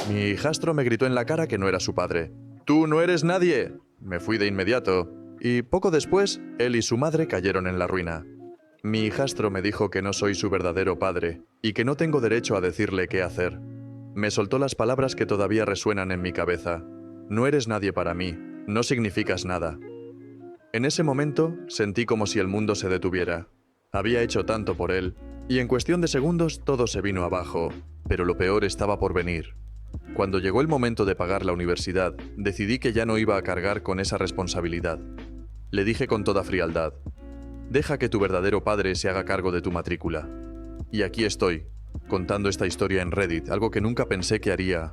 Mi hijastro me gritó en la cara que no era su padre. ¡Tú no eres nadie! Me fui de inmediato, y poco después, él y su madre cayeron en la ruina. Mi hijastro me dijo que no soy su verdadero padre, y que no tengo derecho a decirle qué hacer. Me soltó las palabras que todavía resuenan en mi cabeza. No eres nadie para mí, no significas nada. En ese momento, sentí como si el mundo se detuviera. Había hecho tanto por él, y en cuestión de segundos todo se vino abajo, pero lo peor estaba por venir. Cuando llegó el momento de pagar la universidad, decidí que ya no iba a cargar con esa responsabilidad. Le dije con toda frialdad: deja que tu verdadero padre se haga cargo de tu matrícula. Y aquí estoy, contando esta historia en Reddit, algo que nunca pensé que haría.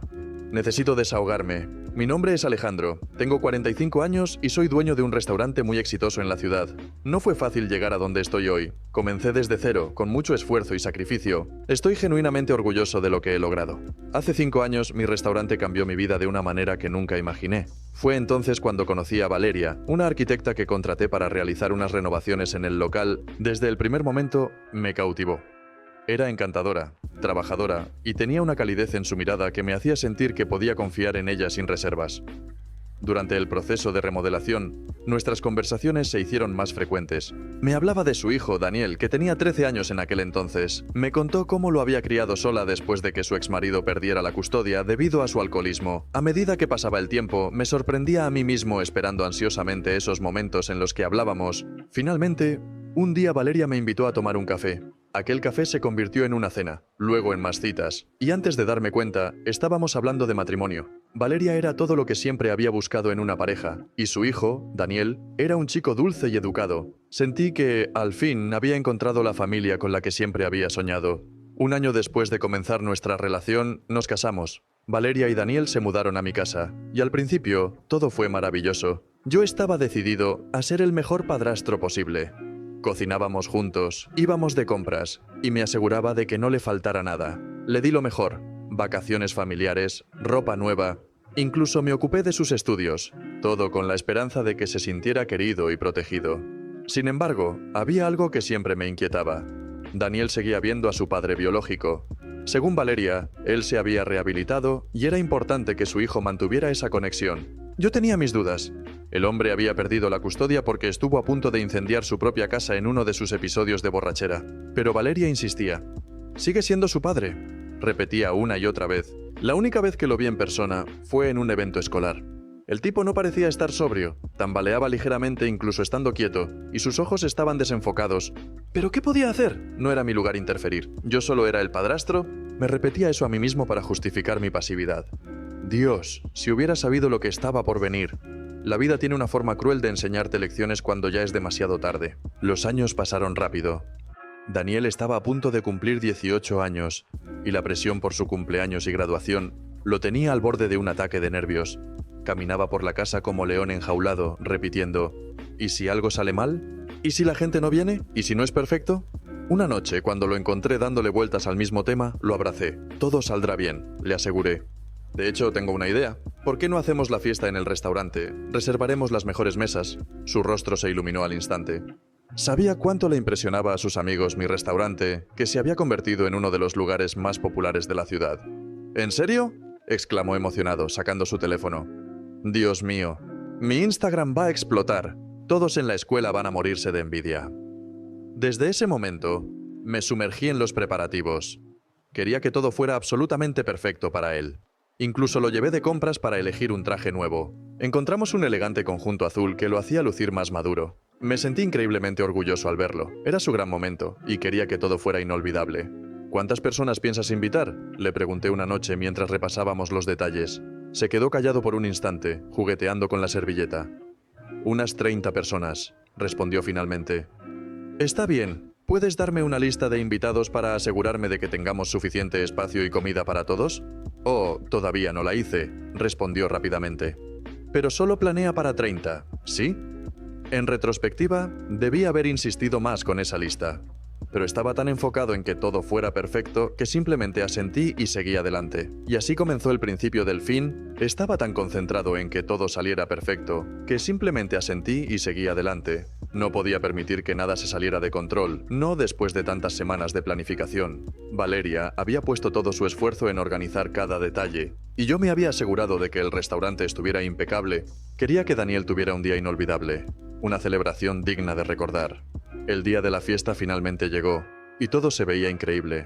Necesito desahogarme. Mi nombre es Alejandro, tengo 45 años y soy dueño de un restaurante muy exitoso en la ciudad. No fue fácil llegar a donde estoy hoy. Comencé desde cero, con mucho esfuerzo y sacrificio. Estoy genuinamente orgulloso de lo que he logrado. Hace 5 años mi restaurante cambió mi vida de una manera que nunca imaginé. Fue entonces cuando conocí a Valeria, una arquitecta que contraté para realizar unas renovaciones en el local. Desde el primer momento me cautivó. Era encantadora, trabajadora y tenía una calidez en su mirada que me hacía sentir que podía confiar en ella sin reservas. Durante el proceso de remodelación, nuestras conversaciones se hicieron más frecuentes. Me hablaba de su hijo, Daniel, que tenía 13 años en aquel entonces. Me contó cómo lo había criado sola después de que su exmarido perdiera la custodia debido a su alcoholismo. A medida que pasaba el tiempo, me sorprendía a mí mismo esperando ansiosamente esos momentos en los que hablábamos. Finalmente, un día Valeria me invitó a tomar un café. Aquel café se convirtió en una cena, luego en más citas, y antes de darme cuenta, estábamos hablando de matrimonio. Valeria era todo lo que siempre había buscado en una pareja, y su hijo, Daniel, era un chico dulce y educado. Sentí que, al fin, había encontrado la familia con la que siempre había soñado. Un año después de comenzar nuestra relación, nos casamos. Valeria y Daniel se mudaron a mi casa, y al principio, todo fue maravilloso. Yo estaba decidido a ser el mejor padrastro posible. Cocinábamos juntos, íbamos de compras, y me aseguraba de que no le faltara nada. Le di lo mejor: vacaciones familiares, ropa nueva, incluso me ocupé de sus estudios, todo con la esperanza de que se sintiera querido y protegido. Sin embargo, había algo que siempre me inquietaba. Daniel seguía viendo a su padre biológico. Según Valeria, él se había rehabilitado y era importante que su hijo mantuviera esa conexión. Yo tenía mis dudas. El hombre había perdido la custodia porque estuvo a punto de incendiar su propia casa en uno de sus episodios de borrachera. Pero Valeria insistía. «Sigue siendo su padre», repetía una y otra vez. La única vez que lo vi en persona fue en un evento escolar. El tipo no parecía estar sobrio, tambaleaba ligeramente incluso estando quieto, y sus ojos estaban desenfocados. ¿Pero qué podía hacer? No era mi lugar interferir. Yo solo era el padrastro. Me repetía eso a mí mismo para justificar mi pasividad. Dios, si hubiera sabido lo que estaba por venir. La vida tiene una forma cruel de enseñarte lecciones cuando ya es demasiado tarde. Los años pasaron rápido. Daniel estaba a punto de cumplir 18 años, y la presión por su cumpleaños y graduación lo tenía al borde de un ataque de nervios. Caminaba por la casa como león enjaulado, repitiendo: ¿y si algo sale mal? ¿Y si la gente no viene? ¿Y si no es perfecto? Una noche, cuando lo encontré dándole vueltas al mismo tema, lo abracé. Todo saldrá bien, le aseguré. De hecho, tengo una idea. ¿Por qué no hacemos la fiesta en el restaurante? Reservaremos las mejores mesas. Su rostro se iluminó al instante. Sabía cuánto le impresionaba a sus amigos mi restaurante, que se había convertido en uno de los lugares más populares de la ciudad. ¿En serio?, exclamó emocionado, sacando su teléfono. Dios mío, mi Instagram va a explotar. Todos en la escuela van a morirse de envidia. Desde ese momento, me sumergí en los preparativos. Quería que todo fuera absolutamente perfecto para él. Incluso lo llevé de compras para elegir un traje nuevo. Encontramos un elegante conjunto azul que lo hacía lucir más maduro. Me sentí increíblemente orgulloso al verlo. Era su gran momento, y quería que todo fuera inolvidable. ¿Cuántas personas piensas invitar?, le pregunté una noche mientras repasábamos los detalles. Se quedó callado por un instante, jugueteando con la servilleta. «Unas 30 personas», respondió finalmente. «Está bien. ¿Puedes darme una lista de invitados para asegurarme de que tengamos suficiente espacio y comida para todos?» «Oh, todavía no la hice», respondió rápidamente. «Pero solo planea para 30, ¿sí?» En retrospectiva, debí haber insistido más con esa lista. Pero estaba tan enfocado en que todo fuera perfecto que simplemente asentí y seguí adelante. Y así comenzó el principio del fin. Estaba tan concentrado en que todo saliera perfecto que simplemente asentí y seguí adelante. No podía permitir que nada se saliera de control, no después de tantas semanas de planificación. Valeria había puesto todo su esfuerzo en organizar cada detalle, y yo me había asegurado de que el restaurante estuviera impecable. Quería que Daniel tuviera un día inolvidable, una celebración digna de recordar. El día de la fiesta finalmente llegó, y todo se veía increíble.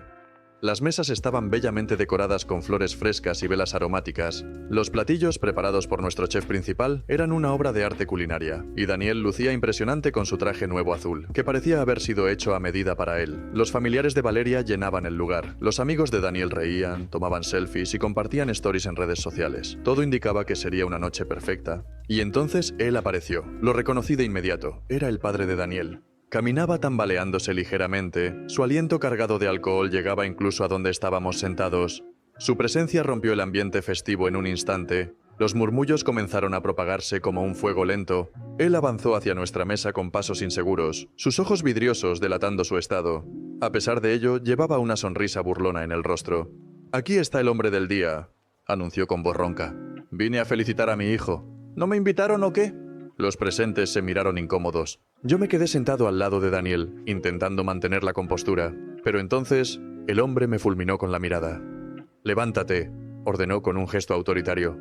Las mesas estaban bellamente decoradas con flores frescas y velas aromáticas. Los platillos preparados por nuestro chef principal eran una obra de arte culinaria, y Daniel lucía impresionante con su traje nuevo azul, que parecía haber sido hecho a medida para él. Los familiares de Valeria llenaban el lugar. Los amigos de Daniel reían, tomaban selfies y compartían stories en redes sociales. Todo indicaba que sería una noche perfecta. Y entonces él apareció. Lo reconocí de inmediato. Era el padre de Daniel. Caminaba tambaleándose ligeramente, su aliento cargado de alcohol llegaba incluso a donde estábamos sentados. Su presencia rompió el ambiente festivo en un instante. Los murmullos comenzaron a propagarse como un fuego lento. Él avanzó hacia nuestra mesa con pasos inseguros, sus ojos vidriosos delatando su estado. A pesar de ello, llevaba una sonrisa burlona en el rostro. «Aquí está el hombre del día», anunció con voz ronca. «Vine a felicitar a mi hijo. ¿No me invitaron o qué?» Los presentes se miraron incómodos. Yo me quedé sentado al lado de Daniel, intentando mantener la compostura. Pero entonces, el hombre me fulminó con la mirada. «Levántate», ordenó con un gesto autoritario.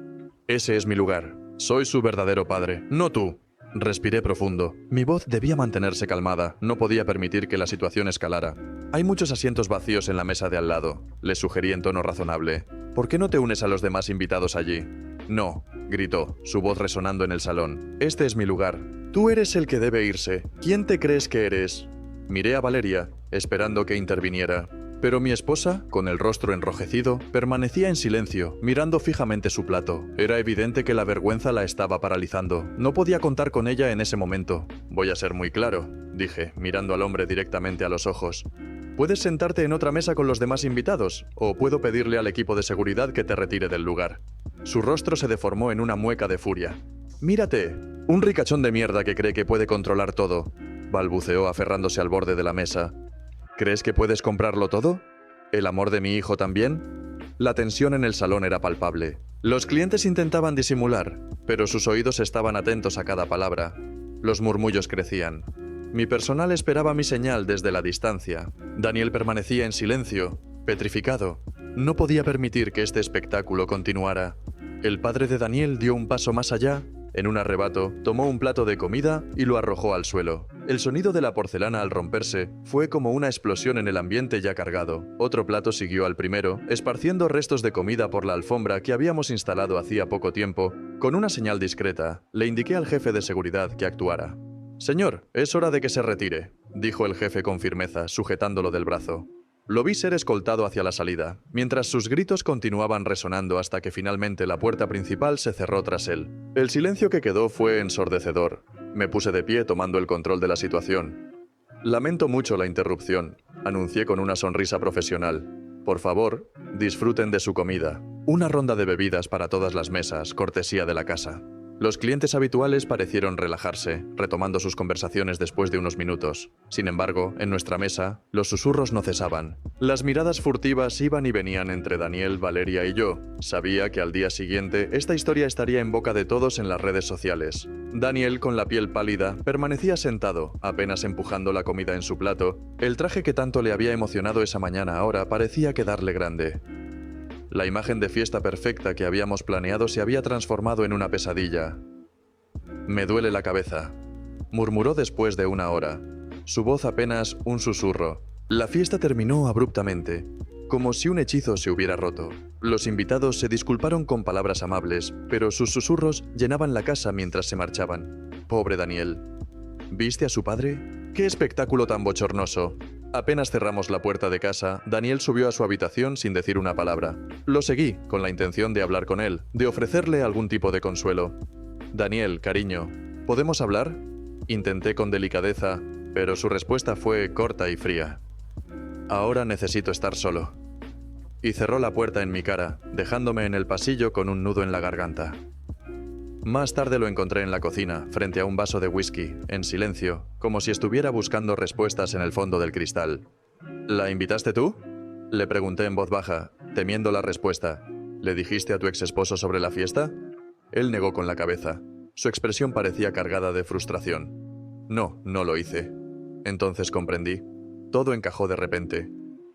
«Ese es mi lugar. Soy su verdadero padre, no tú». Respiré profundo. Mi voz debía mantenerse calmada. No podía permitir que la situación escalara. «Hay muchos asientos vacíos en la mesa de al lado», le sugerí en tono razonable. «¿Por qué no te unes a los demás invitados allí?» «No», gritó, su voz resonando en el salón. «Este es mi lugar. Tú eres el que debe irse. ¿Quién te crees que eres?» Miré a Valeria, esperando que interviniera. Pero mi esposa, con el rostro enrojecido, permanecía en silencio, mirando fijamente su plato. Era evidente que la vergüenza la estaba paralizando. No podía contar con ella en ese momento. «Voy a ser muy claro», dije, mirando al hombre directamente a los ojos. «Puedes sentarte en otra mesa con los demás invitados, o puedo pedirle al equipo de seguridad que te retire del lugar». Su rostro se deformó en una mueca de furia. «Mírate, un ricachón de mierda que cree que puede controlar todo», balbuceó aferrándose al borde de la mesa. «¿Crees que puedes comprarlo todo? ¿El amor de mi hijo también?» La tensión en el salón era palpable. Los clientes intentaban disimular, pero sus oídos estaban atentos a cada palabra. Los murmullos crecían. Mi personal esperaba mi señal desde la distancia. Daniel permanecía en silencio, petrificado. No podía permitir que este espectáculo continuara. El padre de Daniel dio un paso más allá. En un arrebato, tomó un plato de comida y lo arrojó al suelo. El sonido de la porcelana al romperse fue como una explosión en el ambiente ya cargado. Otro plato siguió al primero, esparciendo restos de comida por la alfombra que habíamos instalado hacía poco tiempo. Con una señal discreta, le indiqué al jefe de seguridad que actuara. «Señor, es hora de que se retire», dijo el jefe con firmeza, sujetándolo del brazo. Lo vi ser escoltado hacia la salida, mientras sus gritos continuaban resonando hasta que finalmente la puerta principal se cerró tras él. El silencio que quedó fue ensordecedor. Me puse de pie tomando el control de la situación. «Lamento mucho la interrupción», anuncié con una sonrisa profesional. «Por favor, disfruten de su comida. Una ronda de bebidas para todas las mesas, cortesía de la casa». Los clientes habituales parecieron relajarse, retomando sus conversaciones después de unos minutos. Sin embargo, en nuestra mesa, los susurros no cesaban. Las miradas furtivas iban y venían entre Daniel, Valeria y yo. Sabía que al día siguiente esta historia estaría en boca de todos en las redes sociales. Daniel, con la piel pálida, permanecía sentado, apenas empujando la comida en su plato. El traje que tanto le había emocionado esa mañana ahora parecía quedarle grande. La imagen de fiesta perfecta que habíamos planeado se había transformado en una pesadilla. «Me duele la cabeza», murmuró después de una hora. Su voz apenas un susurro. La fiesta terminó abruptamente, como si un hechizo se hubiera roto. Los invitados se disculparon con palabras amables, pero sus susurros llenaban la casa mientras se marchaban. Pobre Daniel. ¿Viste a su padre? ¡Qué espectáculo tan bochornoso! Apenas cerramos la puerta de casa, Daniel subió a su habitación sin decir una palabra. Lo seguí, con la intención de hablar con él, de ofrecerle algún tipo de consuelo. «Daniel, cariño, ¿podemos hablar?», intenté con delicadeza, pero su respuesta fue corta y fría. «Ahora necesito estar solo». Y cerró la puerta en mi cara, dejándome en el pasillo con un nudo en la garganta. Más tarde lo encontré en la cocina, frente a un vaso de whisky, en silencio, como si estuviera buscando respuestas en el fondo del cristal. «¿La invitaste tú?», le pregunté en voz baja, temiendo la respuesta. «¿Le dijiste a tu exesposo sobre la fiesta?». Él negó con la cabeza. Su expresión parecía cargada de frustración. No, no lo hice. Entonces comprendí. Todo encajó de repente.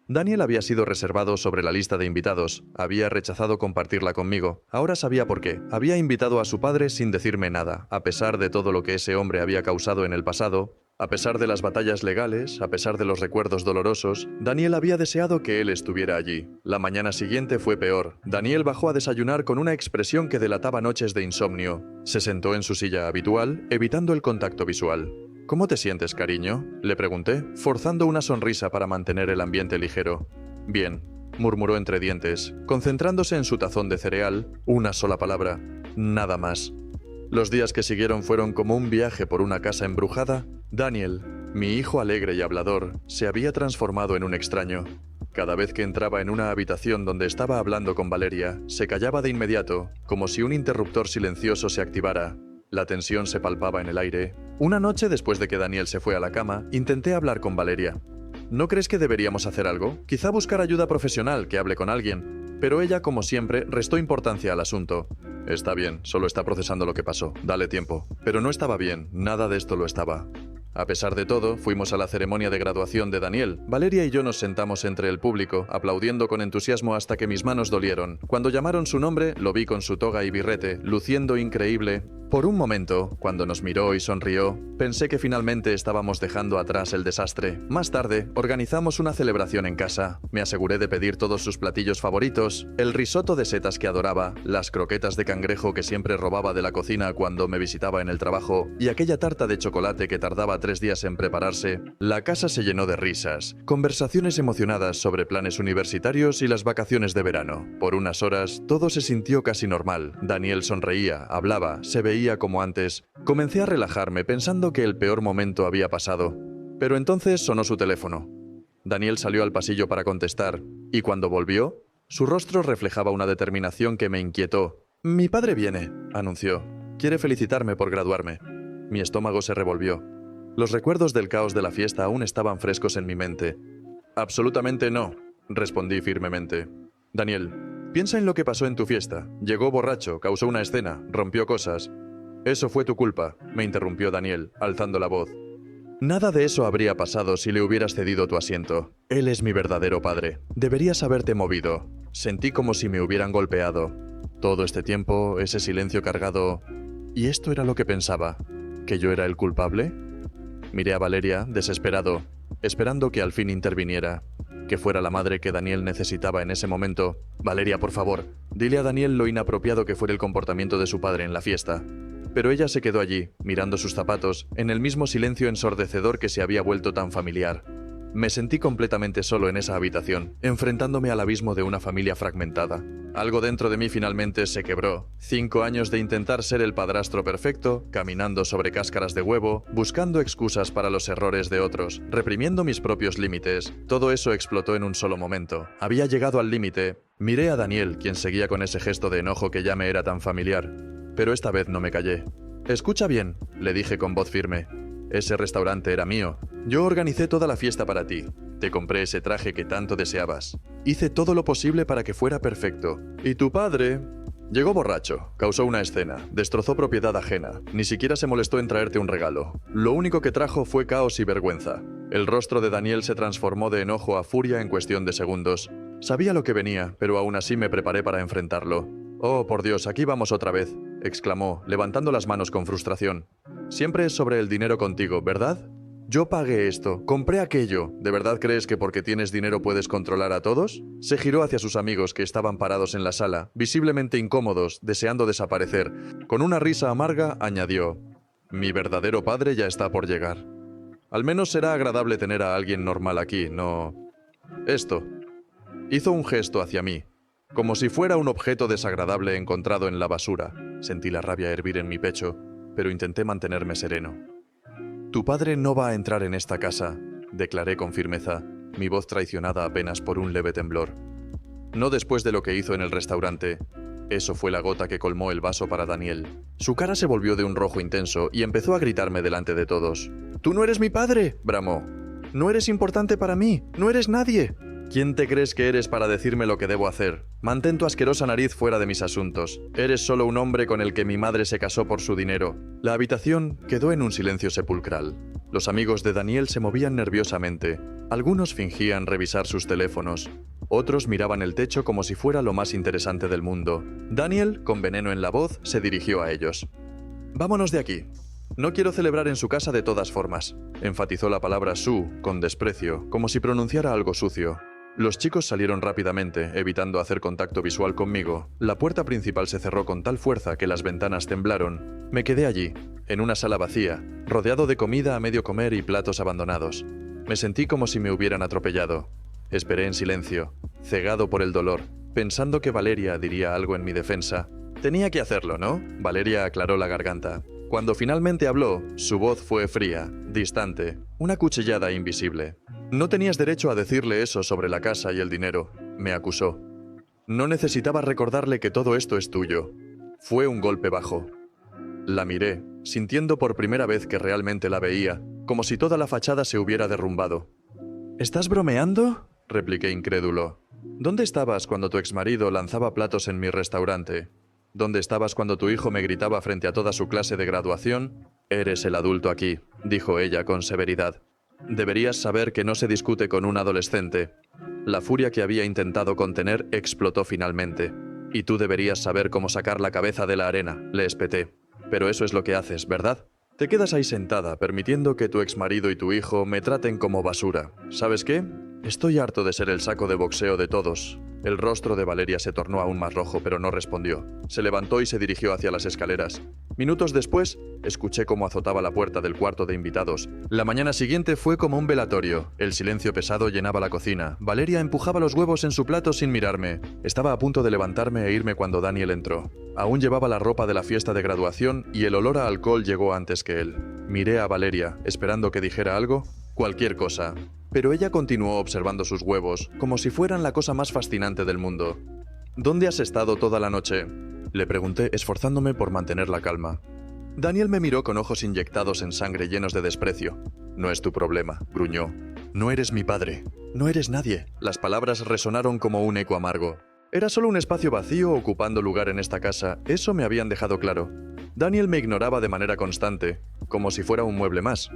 Daniel había sido reservado sobre la lista de invitados, había rechazado compartirla conmigo. Ahora sabía por qué. Había invitado a su padre sin decirme nada, a pesar de todo lo que ese hombre había causado en el pasado, a pesar de las batallas legales, a pesar de los recuerdos dolorosos. Daniel había deseado que él estuviera allí. La mañana siguiente fue peor. Daniel bajó a desayunar con una expresión que delataba noches de insomnio. Se sentó en su silla habitual, evitando el contacto visual. ¿Cómo te sientes, cariño?, le pregunté, forzando una sonrisa para mantener el ambiente ligero. Bien, murmuró entre dientes, concentrándose en su tazón de cereal. Una sola palabra, nada más. Los días que siguieron fueron como un viaje por una casa embrujada. Daniel, mi hijo alegre y hablador, se había transformado en un extraño. Cada vez que entraba en una habitación donde estaba hablando con Valeria, se callaba de inmediato, como si un interruptor silencioso se activara. La tensión se palpaba en el aire. Una noche después de que Daniel se fue a la cama, intenté hablar con Valeria. ¿No crees que deberíamos hacer algo? Quizá buscar ayuda profesional, que hable con alguien. Pero ella, como siempre, restó importancia al asunto. Está bien, solo está procesando lo que pasó. Dale tiempo. Pero no estaba bien, nada de esto lo estaba. A pesar de todo, fuimos a la ceremonia de graduación de Daniel. Valeria y yo nos sentamos entre el público, aplaudiendo con entusiasmo hasta que mis manos dolieron. Cuando llamaron su nombre, lo vi con su toga y birrete, luciendo increíble. Por un momento, cuando nos miró y sonrió, pensé que finalmente estábamos dejando atrás el desastre. Más tarde, organizamos una celebración en casa. Me aseguré de pedir todos sus platillos favoritos, el risotto de setas que adoraba, las croquetas de cangrejo que siempre robaba de la cocina cuando me visitaba en el trabajo, y aquella tarta de chocolate que tardaba 3 días en prepararse. La casa se llenó de risas, conversaciones emocionadas sobre planes universitarios y las vacaciones de verano. Por unas horas, todo se sintió casi normal. Daniel sonreía, hablaba, se veía como antes. Comencé a relajarme pensando que el peor momento había pasado. Pero entonces sonó su teléfono. Daniel salió al pasillo para contestar, y cuando volvió, su rostro reflejaba una determinación que me inquietó. «Mi padre viene», anunció. «Quiere felicitarme por graduarme». Mi estómago se revolvió. Los recuerdos del caos de la fiesta aún estaban frescos en mi mente. «Absolutamente no», respondí firmemente. «Daniel, piensa en lo que pasó en tu fiesta. Llegó borracho, causó una escena, rompió cosas». «Eso fue tu culpa», me interrumpió Daniel, alzando la voz. «Nada de eso habría pasado si le hubieras cedido tu asiento. Él es mi verdadero padre. Deberías haberte movido». Sentí como si me hubieran golpeado. Todo este tiempo, ese silencio cargado... ¿Y esto era lo que pensaba? ¿Que yo era el culpable? Miré a Valeria, desesperado, esperando que al fin interviniera, que fuera la madre que Daniel necesitaba en ese momento. «Valeria, por favor, dile a Daniel lo inapropiado que fue el comportamiento de su padre en la fiesta». Pero ella se quedó allí, mirando sus zapatos, en el mismo silencio ensordecedor que se había vuelto tan familiar. Me sentí completamente solo en esa habitación, enfrentándome al abismo de una familia fragmentada. Algo dentro de mí finalmente se quebró. 5 años de intentar ser el padrastro perfecto, caminando sobre cáscaras de huevo, buscando excusas para los errores de otros, reprimiendo mis propios límites. Todo eso explotó en un solo momento. Había llegado al límite. Miré a Daniel, quien seguía con ese gesto de enojo que ya me era tan familiar. Pero esta vez no me callé. «Escucha bien», le dije con voz firme. «Ese restaurante era mío. Yo organicé toda la fiesta para ti. Te compré ese traje que tanto deseabas. Hice todo lo posible para que fuera perfecto. Y tu padre... llegó borracho, causó una escena, destrozó propiedad ajena. Ni siquiera se molestó en traerte un regalo. Lo único que trajo fue caos y vergüenza». El rostro de Daniel se transformó de enojo a furia en cuestión de segundos. Sabía lo que venía, pero aún así me preparé para enfrentarlo. «Oh, por Dios, aquí vamos otra vez», exclamó, levantando las manos con frustración. «Siempre es sobre el dinero contigo, ¿verdad? Yo pagué esto, compré aquello. ¿De verdad crees que porque tienes dinero puedes controlar a todos?» Se giró hacia sus amigos que estaban parados en la sala, visiblemente incómodos, deseando desaparecer. Con una risa amarga, añadió: «Mi verdadero padre ya está por llegar. Al menos será agradable tener a alguien normal aquí, no... esto». Hizo un gesto hacia mí, como si fuera un objeto desagradable encontrado en la basura. Sentí la rabia hervir en mi pecho, pero intenté mantenerme sereno. «Tu padre no va a entrar en esta casa», declaré con firmeza, mi voz traicionada apenas por un leve temblor. «No después de lo que hizo en el restaurante». Eso fue la gota que colmó el vaso para Daniel. Su cara se volvió de un rojo intenso y empezó a gritarme delante de todos. «¡Tú no eres mi padre!», bramó. «No eres importante para mí, no eres nadie. ¿Quién te crees que eres para decirme lo que debo hacer? Mantén tu asquerosa nariz fuera de mis asuntos. Eres solo un hombre con el que mi madre se casó por su dinero. La habitación quedó en un silencio sepulcral. Los amigos de Daniel se movían nerviosamente. Algunos fingían revisar sus teléfonos. Otros miraban el techo como si fuera lo más interesante del mundo. Daniel, con veneno en la voz, se dirigió a ellos. «Vámonos de aquí. No quiero celebrar en su casa de todas formas». Enfatizó la palabra su con desprecio, como si pronunciara algo sucio. Los chicos salieron rápidamente, evitando hacer contacto visual conmigo. La puerta principal se cerró con tal fuerza que las ventanas temblaron. Me quedé allí, en una sala vacía, rodeado de comida a medio comer y platos abandonados. Me sentí como si me hubieran atropellado. Esperé en silencio, cegado por el dolor, pensando que Valeria diría algo en mi defensa. Tenía que hacerlo, ¿no? Valeria aclaró la garganta. Cuando finalmente habló, su voz fue fría, distante, una cuchillada invisible. «No tenías derecho a decirle eso sobre la casa y el dinero», me acusó. «No necesitaba recordarle que todo esto es tuyo». Fue un golpe bajo. La miré, sintiendo por primera vez que realmente la veía, como si toda la fachada se hubiera derrumbado. «¿Estás bromeando?», repliqué incrédulo. «¿Dónde estabas cuando tu exmarido lanzaba platos en mi restaurante? ¿Dónde estabas cuando tu hijo me gritaba frente a toda su clase de graduación? Eres el adulto aquí», dijo ella con severidad. «Deberías saber que no se discute con un adolescente». La furia que había intentado contener explotó finalmente. «Y tú deberías saber cómo sacar la cabeza de la arena», le espeté. «Pero eso es lo que haces, ¿verdad? Te quedas ahí sentada, permitiendo que tu exmarido y tu hijo me traten como basura. ¿Sabes qué? Estoy harto de ser el saco de boxeo de todos». El rostro de Valeria se tornó aún más rojo, pero no respondió. Se levantó y se dirigió hacia las escaleras. Minutos después, escuché cómo azotaba la puerta del cuarto de invitados. La mañana siguiente fue como un velatorio. El silencio pesado llenaba la cocina. Valeria empujaba los huevos en su plato sin mirarme. Estaba a punto de levantarme e irme cuando Daniel entró. Aún llevaba la ropa de la fiesta de graduación y el olor a alcohol llegó antes que él. Miré a Valeria, esperando que dijera algo. Cualquier cosa. Pero ella continuó observando sus huevos, como si fueran la cosa más fascinante del mundo. «¿Dónde has estado toda la noche?», le pregunté, esforzándome por mantener la calma. Daniel me miró con ojos inyectados en sangre llenos de desprecio. «No es tu problema», gruñó. «No eres mi padre. No eres nadie». Las palabras resonaron como un eco amargo. Era solo un espacio vacío ocupando lugar en esta casa, eso me habían dejado claro. Daniel me ignoraba de manera constante, como si fuera un mueble más.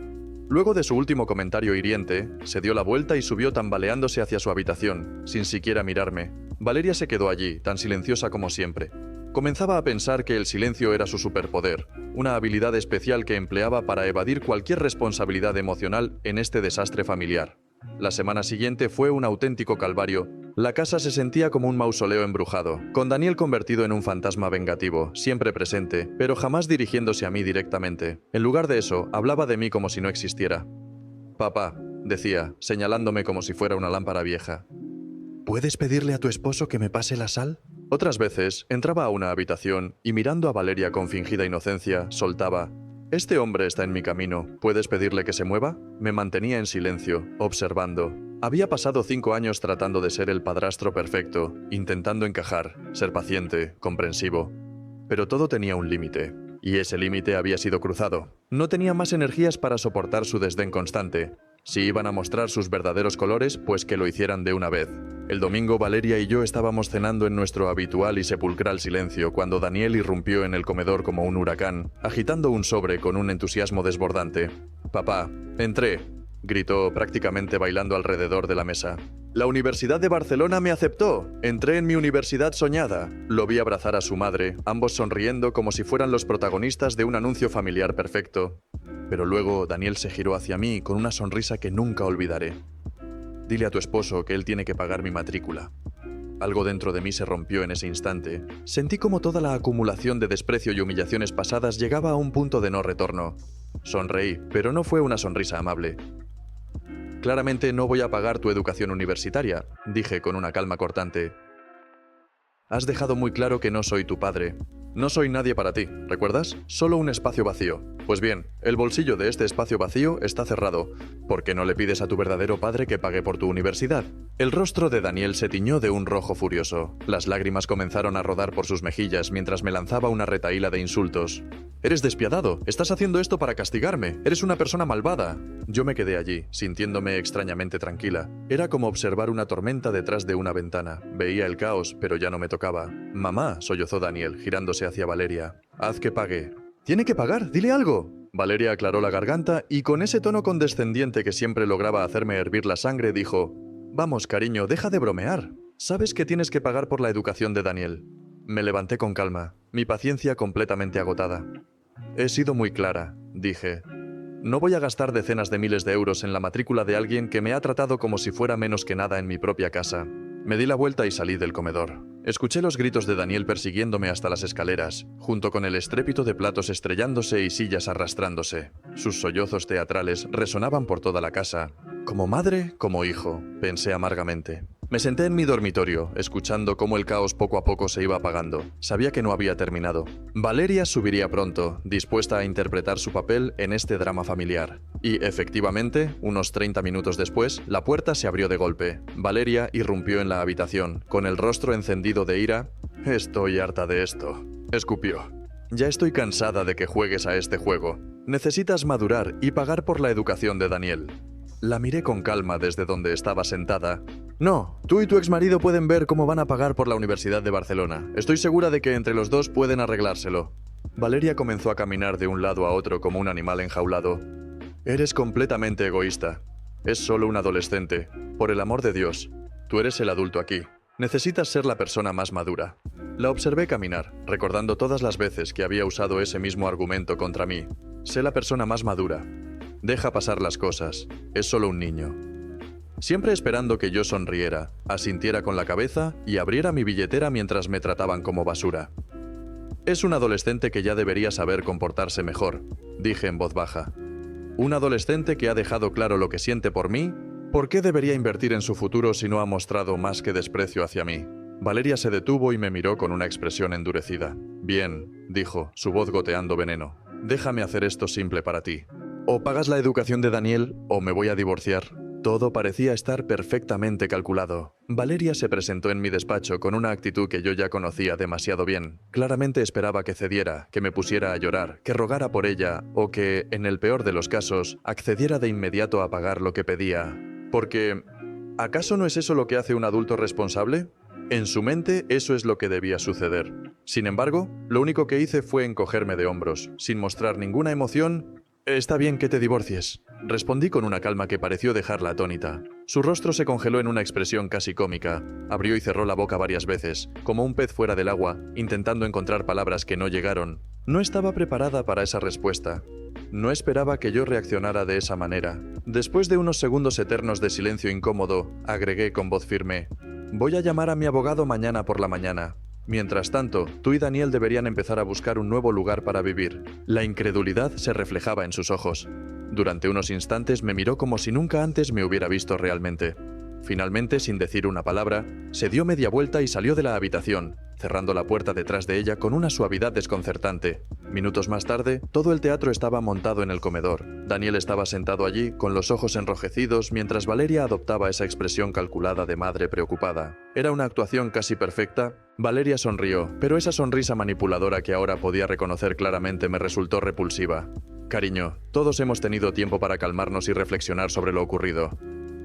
Luego de su último comentario hiriente, se dio la vuelta y subió tambaleándose hacia su habitación, sin siquiera mirarme. Valeria se quedó allí, tan silenciosa como siempre. Comenzaba a pensar que el silencio era su superpoder, una habilidad especial que empleaba para evadir cualquier responsabilidad emocional en este desastre familiar. La semana siguiente fue un auténtico calvario. La casa se sentía como un mausoleo embrujado, con Daniel convertido en un fantasma vengativo, siempre presente, pero jamás dirigiéndose a mí directamente. En lugar de eso, hablaba de mí como si no existiera. «Papá», decía, señalándome como si fuera una lámpara vieja. «¿Puedes pedirle a tu esposo que me pase la sal?». Otras veces, entraba a una habitación y mirando a Valeria con fingida inocencia, soltaba: «Este hombre está en mi camino, ¿puedes pedirle que se mueva?». Me mantenía en silencio, observando. Había pasado 5 años tratando de ser el padrastro perfecto, intentando encajar, ser paciente, comprensivo. Pero todo tenía un límite, y ese límite había sido cruzado. No tenía más energías para soportar su desdén constante. Si iban a mostrar sus verdaderos colores, pues que lo hicieran de una vez. El domingo Valeria y yo estábamos cenando en nuestro habitual y sepulcral silencio cuando Daniel irrumpió en el comedor como un huracán, agitando un sobre con un entusiasmo desbordante. «Papá, entré», gritó, prácticamente bailando alrededor de la mesa. «La Universidad de Barcelona me aceptó. Entré en mi universidad soñada». Lo vi abrazar a su madre, ambos sonriendo como si fueran los protagonistas de un anuncio familiar perfecto. Pero luego Daniel se giró hacia mí con una sonrisa que nunca olvidaré. «Dile a tu esposo que él tiene que pagar mi matrícula». Algo dentro de mí se rompió en ese instante. Sentí como toda la acumulación de desprecio y humillaciones pasadas llegaba a un punto de no retorno. Sonreí, pero no fue una sonrisa amable. «Claramente no voy a pagar tu educación universitaria», dije con una calma cortante. «Has dejado muy claro que no soy tu padre. No soy nadie para ti, ¿recuerdas? Solo un espacio vacío. Pues bien, el bolsillo de este espacio vacío está cerrado. ¿Por qué no le pides a tu verdadero padre que pague por tu universidad? El rostro de Daniel se tiñó de un rojo furioso. Las lágrimas comenzaron a rodar por sus mejillas mientras me lanzaba una retahíla de insultos. «Eres despiadado, estás haciendo esto para castigarme, eres una persona malvada». Yo me quedé allí, sintiéndome extrañamente tranquila. Era como observar una tormenta detrás de una ventana. Veía el caos, pero ya no me tocaba. «Mamá», sollozó Daniel, girándose hacia Valeria. «Haz que pague». «Tiene que pagar, dile algo». Valeria aclaró la garganta y con ese tono condescendiente que siempre lograba hacerme hervir la sangre dijo: «Vamos, cariño, deja de bromear. Sabes que tienes que pagar por la educación de Daniel». Me levanté con calma, mi paciencia completamente agotada. «He sido muy clara», dije. «No voy a gastar decenas de miles de euros en la matrícula de alguien que me ha tratado como si fuera menos que nada en mi propia casa». Me di la vuelta y salí del comedor. Escuché los gritos de Daniel persiguiéndome hasta las escaleras, junto con el estrépito de platos estrellándose y sillas arrastrándose. Sus sollozos teatrales resonaban por toda la casa. Como madre, como hijo, pensé amargamente. Me senté en mi dormitorio, escuchando cómo el caos poco a poco se iba apagando. Sabía que no había terminado. Valeria subiría pronto, dispuesta a interpretar su papel en este drama familiar. Y, efectivamente, unos 30 minutos después, la puerta se abrió de golpe. Valeria irrumpió en la habitación, con el rostro encendido de ira. «Estoy harta de esto», escupió. «Ya estoy cansada de que juegues a este juego. Necesitas madurar y pagar por la educación de Daniel». La miré con calma desde donde estaba sentada. «No, tú y tu exmarido pueden ver cómo van a pagar por la Universidad de Barcelona. Estoy segura de que entre los dos pueden arreglárselo». Valeria comenzó a caminar de un lado a otro como un animal enjaulado. «Eres completamente egoísta. Es solo un adolescente. Por el amor de Dios. Tú eres el adulto aquí. Necesitas ser la persona más madura». La observé caminar, recordando todas las veces que había usado ese mismo argumento contra mí. «Sé la persona más madura. Deja pasar las cosas. Es solo un niño». Siempre esperando que yo sonriera, asintiera con la cabeza y abriera mi billetera mientras me trataban como basura. «Es un adolescente que ya debería saber comportarse mejor», dije en voz baja. «Un adolescente que ha dejado claro lo que siente por mí. ¿Por qué debería invertir en su futuro si no ha mostrado más que desprecio hacia mí?» Valeria se detuvo y me miró con una expresión endurecida. «Bien», dijo, su voz goteando veneno. «Déjame hacer esto simple para ti. O pagas la educación de Daniel o me voy a divorciar». Todo parecía estar perfectamente calculado. Valeria se presentó en mi despacho con una actitud que yo ya conocía demasiado bien. Claramente esperaba que cediera, que me pusiera a llorar, que rogara por ella, o que, en el peor de los casos, accediera de inmediato a pagar lo que pedía. Porque, ¿acaso no es eso lo que hace un adulto responsable? En su mente, eso es lo que debía suceder. Sin embargo, lo único que hice fue encogerme de hombros, sin mostrar ninguna emoción. «Está bien que te divorcies», respondí con una calma que pareció dejarla atónita. Su rostro se congeló en una expresión casi cómica. Abrió y cerró la boca varias veces, como un pez fuera del agua, intentando encontrar palabras que no llegaron. No estaba preparada para esa respuesta. No esperaba que yo reaccionara de esa manera. Después de unos segundos eternos de silencio incómodo, agregué con voz firme: «Voy a llamar a mi abogado mañana por la mañana. Mientras tanto, tú y Daniel deberían empezar a buscar un nuevo lugar para vivir». La incredulidad se reflejaba en sus ojos. Durante unos instantes me miró como si nunca antes me hubiera visto realmente. Finalmente, sin decir una palabra, se dio media vuelta y salió de la habitación, cerrando la puerta detrás de ella con una suavidad desconcertante. Minutos más tarde, todo el teatro estaba montado en el comedor. Daniel estaba sentado allí, con los ojos enrojecidos, mientras Valeria adoptaba esa expresión calculada de madre preocupada. Era una actuación casi perfecta. Valeria sonrió, pero esa sonrisa manipuladora que ahora podía reconocer claramente me resultó repulsiva. «Cariño, todos hemos tenido tiempo para calmarnos y reflexionar sobre lo ocurrido»,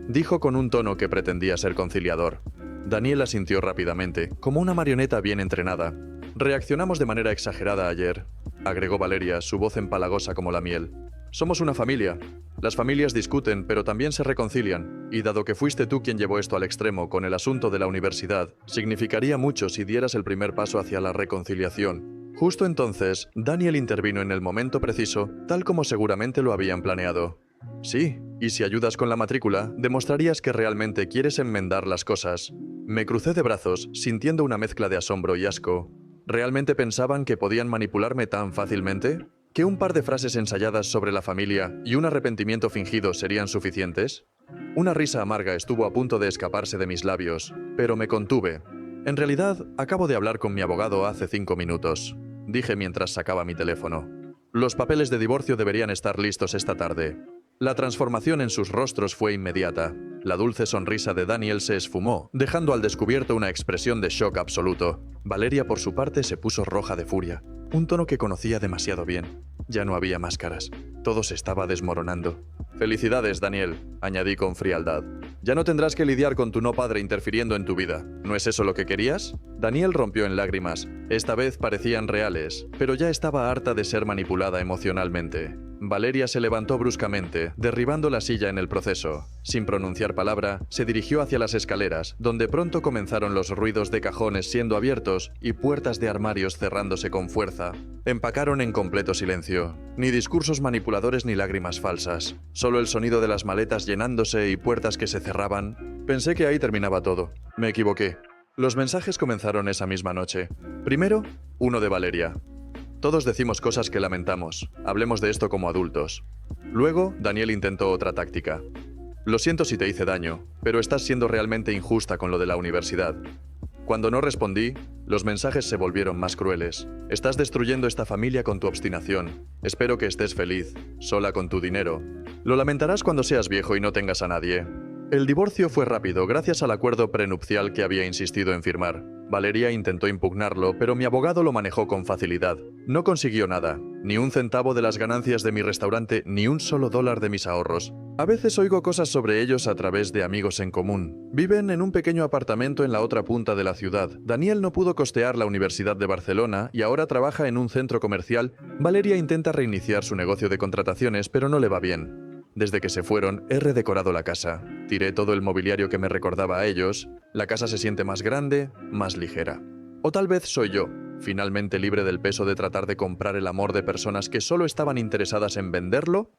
dijo con un tono que pretendía ser conciliador. Daniel asintió rápidamente, como una marioneta bien entrenada. «Reaccionamos de manera exagerada ayer», agregó Valeria, su voz empalagosa como la miel. «Somos una familia. Las familias discuten, pero también se reconcilian. Y dado que fuiste tú quien llevó esto al extremo con el asunto de la universidad, significaría mucho si dieras el primer paso hacia la reconciliación». Justo entonces, Daniel intervino en el momento preciso, tal como seguramente lo habían planeado. «Sí, y si ayudas con la matrícula, demostrarías que realmente quieres enmendar las cosas». Me crucé de brazos, sintiendo una mezcla de asombro y asco. ¿Realmente pensaban que podían manipularme tan fácilmente? ¿Que un par de frases ensayadas sobre la familia y un arrepentimiento fingido serían suficientes? Una risa amarga estuvo a punto de escaparse de mis labios, pero me contuve. «En realidad, acabo de hablar con mi abogado hace 5 minutos», dije mientras sacaba mi teléfono. Los papeles de divorcio deberían estar listos esta tarde. La transformación en sus rostros fue inmediata. La dulce sonrisa de Daniel se esfumó, dejando al descubierto una expresión de shock absoluto. Valeria, por su parte, se puso roja de furia, un tono que conocía demasiado bien. Ya no había máscaras. Todo se estaba desmoronando. «Felicidades, Daniel», añadí con frialdad. «Ya no tendrás que lidiar con tu no padre interfiriendo en tu vida. ¿No es eso lo que querías?» Daniel rompió en lágrimas. Esta vez parecían reales, pero ya estaba harta de ser manipulada emocionalmente. Valeria se levantó bruscamente, derribando la silla en el proceso. Sin pronunciar palabra, se dirigió hacia las escaleras, donde pronto comenzaron los ruidos de cajones siendo abiertos y puertas de armarios cerrándose con fuerza. Empacaron en completo silencio. Ni discursos manipuladores ni lágrimas falsas. Solo el sonido de las maletas llenándose y puertas que se cerraban. Pensé que ahí terminaba todo. Me equivoqué. Los mensajes comenzaron esa misma noche. Primero, uno de Valeria. «Todos decimos cosas que lamentamos. Hablemos de esto como adultos». Luego, Daniel intentó otra táctica. «Lo siento si te hice daño, pero estás siendo realmente injusta con lo de la universidad». Cuando no respondí, los mensajes se volvieron más crueles. «Estás destruyendo esta familia con tu obstinación. Espero que estés feliz, sola con tu dinero. Lo lamentarás cuando seas viejo y no tengas a nadie». El divorcio fue rápido gracias al acuerdo prenupcial que había insistido en firmar. Valeria intentó impugnarlo, pero mi abogado lo manejó con facilidad. No consiguió nada, ni un centavo de las ganancias de mi restaurante, ni un solo dólar de mis ahorros. A veces oigo cosas sobre ellos a través de amigos en común. Viven en un pequeño apartamento en la otra punta de la ciudad. Daniel no pudo costear la Universidad de Barcelona y ahora trabaja en un centro comercial. Valeria intenta reiniciar su negocio de contrataciones, pero no le va bien. Desde que se fueron, he redecorado la casa. Tiré todo el mobiliario que me recordaba a ellos. La casa se siente más grande, más ligera. O tal vez soy yo, finalmente libre del peso de tratar de comprar el amor de personas que solo estaban interesadas en venderlo